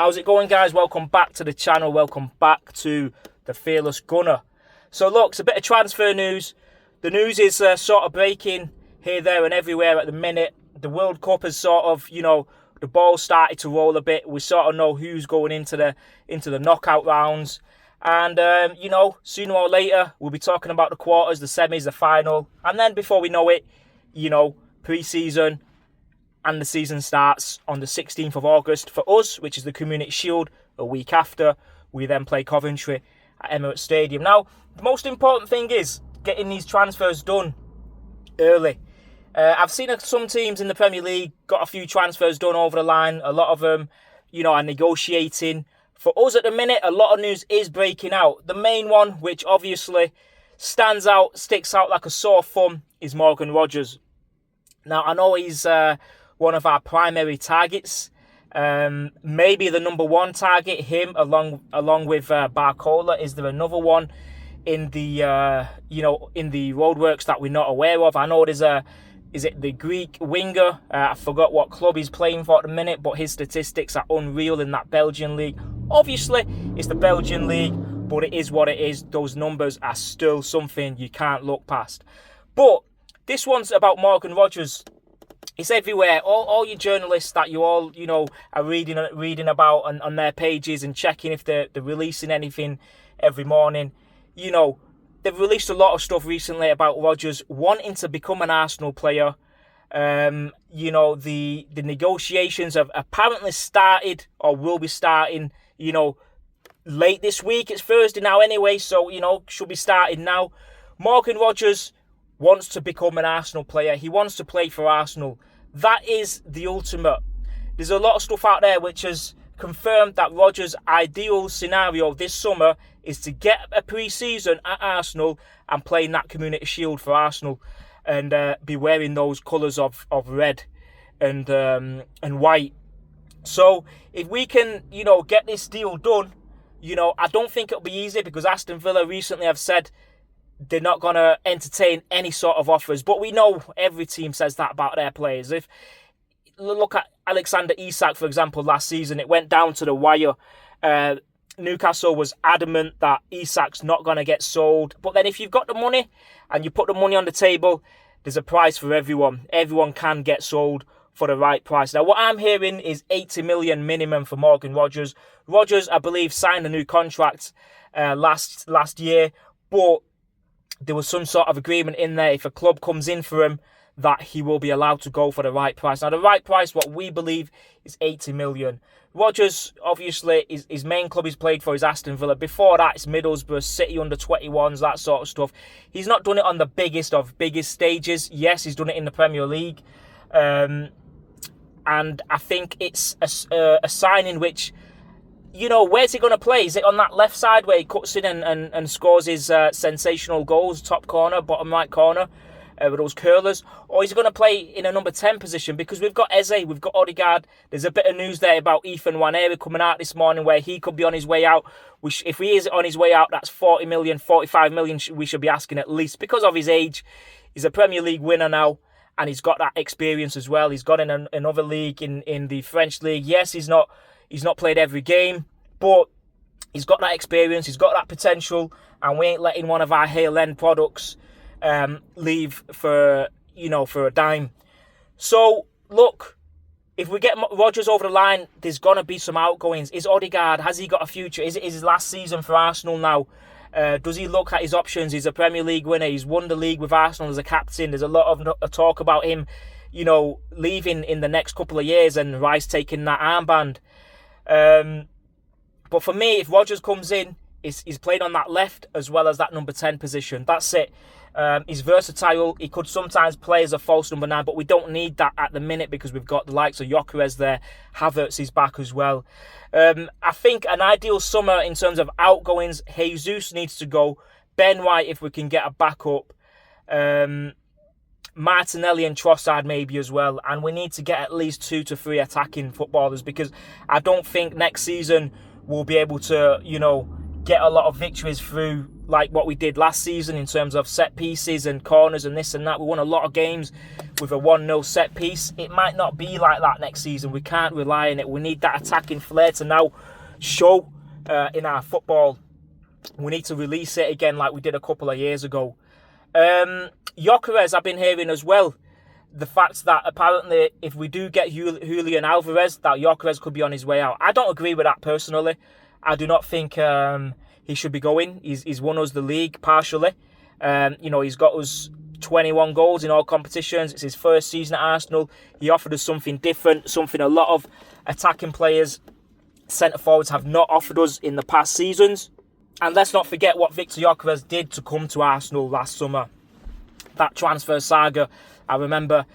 How's it going, guys? Welcome back to the channel. Welcome back to the Fearless Gunner. So look, it's a bit of transfer news. The news is sort of breaking here, there and everywhere at the minute. The World Cup has sort of, the ball started to roll a bit. We sort of know who's going into the knockout rounds. And, sooner or later, we'll be talking about the quarters, the semis, the final. And then before we know it, pre-season and the season starts on the 16th of August for us, which is the Community Shield. A week after, we then play Coventry at Emirates Stadium. Now, the most important thing is getting these transfers done early. I've seen some teams in the Premier League got a few transfers done over the line. A lot of them, are negotiating. For us at the minute, a lot of news is breaking out. The main one, which obviously stands out, sticks out like a sore thumb, is Morgan Rogers. Now, I know he's one of our primary targets. Maybe the number one target, him, along with Barcola. Is there another one in the in the roadworks that we're not aware of? I know there's is it the Greek winger? I forgot what club he's playing for at the minute, but his statistics are unreal in that Belgian league. Obviously, it's the Belgian league, but it is what it is. Those numbers are still something you can't look past. But this one's about Morgan Rogers. It's everywhere. All your journalists that you all, are reading about on their pages and checking if they're releasing anything every morning. They've released a lot of stuff recently about Rogers wanting to become an Arsenal player. The negotiations have apparently started or will be starting, late this week. It's Thursday now anyway, so, should be starting now. Morgan Rogers wants to become an Arsenal player. He wants to play for Arsenal. That is the ultimate. There's a lot of stuff out there which has confirmed that Rogers' ideal scenario this summer is to get a pre-season at Arsenal and play in that Community Shield for Arsenal and be wearing those colours of red and white. So if we can, get this deal done, I don't think it'll be easy because Aston Villa recently have said they're not going to entertain any sort of offers. But we know every team says that about their players. If look at Alexander Isak, for example, last season, it went down to the wire. Newcastle was adamant that Isak's not going to get sold. But then if you've got the money and you put the money on the table, there's a price for everyone. Everyone can get sold for the right price. Now, what I'm hearing is 80 million minimum for Morgan Rogers. Rogers, I believe, signed a new contract last year, but there was some sort of agreement in there. If a club comes in for him, that he will be allowed to go for the right price. Now, the right price, what we believe, is 80 million. Rogers, obviously, his main club he's played for is Aston Villa. Before that, it's Middlesbrough, City under-21s, that sort of stuff. He's not done it on the biggest stages. Yes, he's done it in the Premier League. And I think it's a signing which, where's he going to play? Is it on that left side where he cuts in and scores his sensational goals, top corner, bottom right corner, with those curlers? Or is he going to play in a number 10 position? Because we've got Eze, we've got Odegaard. There's a bit of news there about Ethan Nwaneri coming out this morning where he could be on his way out. If he is on his way out, that's 40 million, 45 million we should be asking at least. Because of his age, he's a Premier League winner now. And he's got that experience as well. He's got in another league, in the French league. Yes, he's not played every game, but he's got that experience. He's got that potential, and we ain't letting one of our Hale End products leave for a dime. So look, if we get Rogers over the line, there's gonna be some outgoings. Is Odegaard, has he got a future? Is it his last season for Arsenal now? Does he look at his options? He's a Premier League winner. He's won the league with Arsenal as a captain. There's a lot of talk about him, leaving in the next couple of years and Rice taking that armband. But for me, if Rogers comes in, he's played on that left as well as that number 10 position. That's it. He's versatile. He could sometimes play as a false number 9, but we don't need that at the minute because we've got the likes of Gyökeres there. Havertz is back as well. I think an ideal summer in terms of outgoings, Jesus needs to go. Ben White, if we can get a backup. Martinelli and Trossard maybe as well. And we need to get at least 2 to 3 attacking footballers because I don't think next season we'll be able to, get a lot of victories through like what we did last season in terms of set pieces and corners and this and that. We won a lot of games with a 1-0 set piece. It might not be like that next season. We can't rely on it. We need that attacking flair to now show in our football. We need to release it again like we did a couple of years ago. Gyökeres, I've been hearing as well, the fact that apparently if we do get Julian Alvarez, that Gyökeres could be on his way out. I don't agree with that personally. I do not think he should be going. He's won us the league partially. He's got us 21 goals in all competitions. It's his first season at Arsenal. He offered us something different, something a lot of attacking players, centre-forwards have not offered us in the past seasons. And let's not forget what Viktor Gyökeres did to come to Arsenal last summer. That transfer saga, I remember,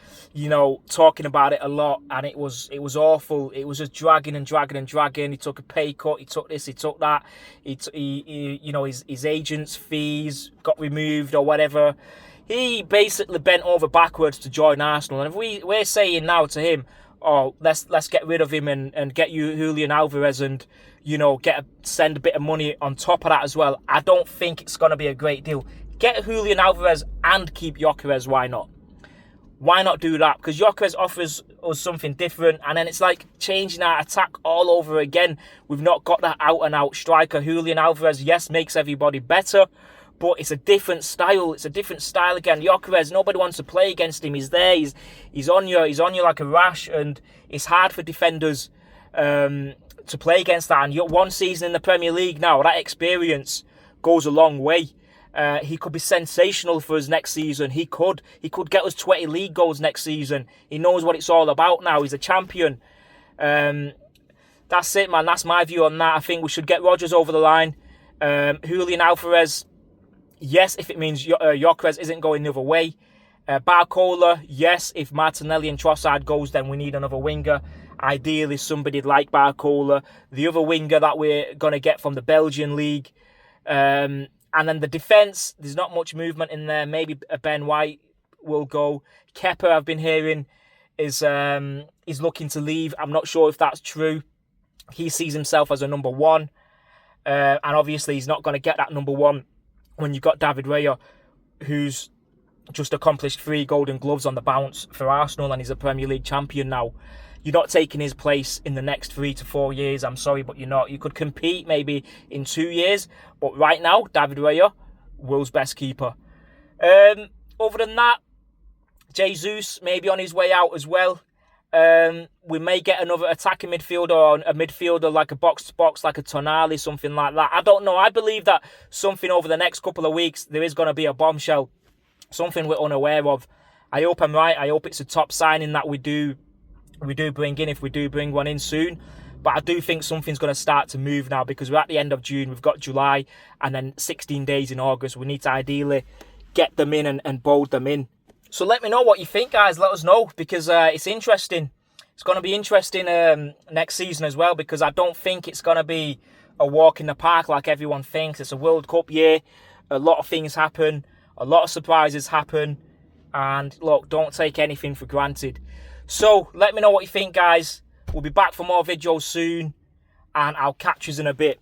talking about it a lot, and it was awful. It was just dragging and dragging and dragging. He took a pay cut. He took this. He took that. His agent's fees got removed or whatever. He basically bent over backwards to join Arsenal. And if we're saying now to him, oh, let's get rid of him and get you Julian Alvarez and send a bit of money on top of that as well, I don't think it's going to be a great deal. Get Julian Alvarez and keep Gyökeres. Why not? Why not do that? Because Gyökeres offers us something different, and then it's like changing our attack all over again. We've not got that out-and-out striker. Julian Alvarez, yes, makes everybody better, but it's a different style. It's a different style again. Gyökeres, nobody wants to play against him. He's there. He's on you. He's on you like a rash, and it's hard for defenders to play against that. And one season in the Premier League now, that experience goes a long way. He could be sensational for us next season. He could get us 20 league goals next season. He knows what it's all about now. He's a champion. That's it, man. That's my view on that. I think we should get Rodgers over the line. Julian Alvarez, yes, if it means Gyökeres isn't going the other way. Barcola, yes, if Martinelli and Trossard goes, then we need another winger. Ideally, somebody like Barcola. The other winger that we're going to get from the Belgian league. And then the defence, there's not much movement in there. Maybe a Ben White will go. Kepa, I've been hearing, is looking to leave. I'm not sure if that's true. He sees himself as a number one. And obviously he's not going to get that number one when you've got David Raya, who's just accomplished 3 Golden Gloves on the bounce for Arsenal, and he's a Premier League champion now. You're not taking his place in the next 3 to 4 years. I'm sorry, but you're not. You could compete maybe in 2 years. But right now, David Raya, world's best keeper. Other than that, Jesus maybe on his way out as well. We may get another attacking midfielder or a midfielder like a box-to-box, like a Tonali, something like that. I don't know. I believe that something over the next couple of weeks, there is going to be a bombshell. Something we're unaware of. I hope I'm right. I hope it's a top signing that we do bring in, if we do bring one in soon. But I do think something's going to start to move now, because we're at the end of June, we've got July, and then 16 days in August. We need to ideally get them in and bold them in. So let me know what you think, guys. Let us know, because it's interesting. It's going to be interesting next season as well, because I don't think it's going to be a walk in the park like everyone thinks. It's a World Cup year. A lot of things happen. A lot of surprises happen. And look, don't take anything for granted. So, let me know what you think, guys. We'll be back for more videos soon, and I'll catch you in a bit.